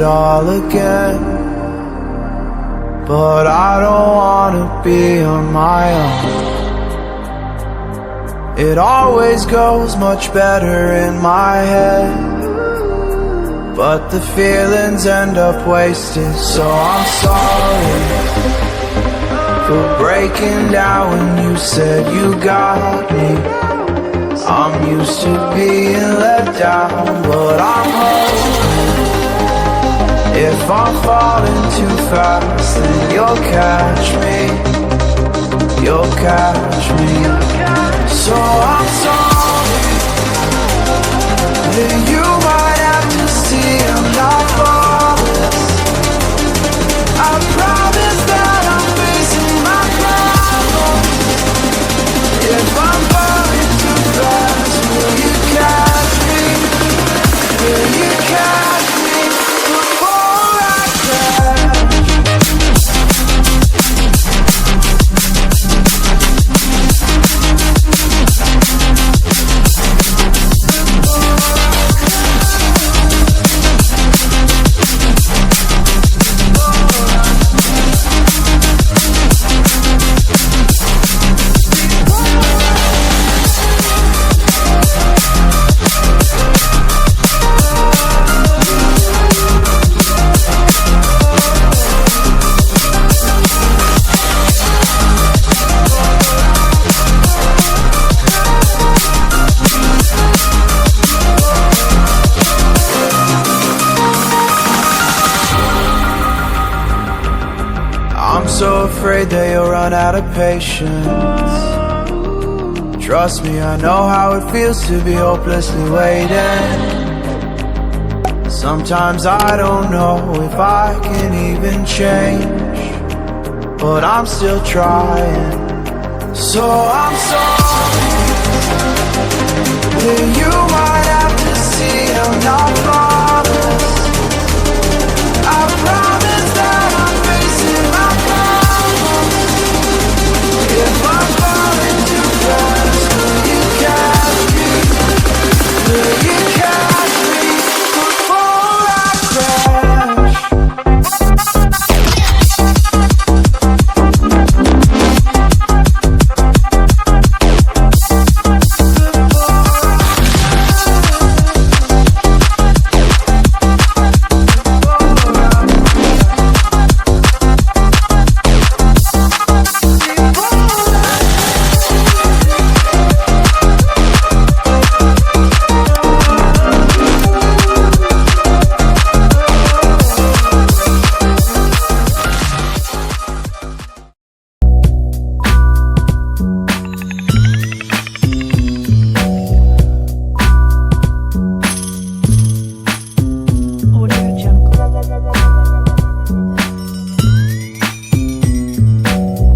all again, but I don't wanna be on my own. It always goes much better in my head, but the feelings end up wasted. So I'm sorry for breaking down when you said you got me. I'm used to being let down, but I'm hoping if I'm falling too fast, then you'll catch me. You'll catch me. So I'm sorry that you might have to see I'm not flawless. I promise that I'm facing my problems. If I'm falling too fast, will you catch me? Will you catch me before I crash? I'm so afraid that you'll run out of patience. Trust me, I know how it feels to be hopelessly waiting. Sometimes I don't know if I can even change, but I'm still trying. So I'm sorry that you might have to see I'm not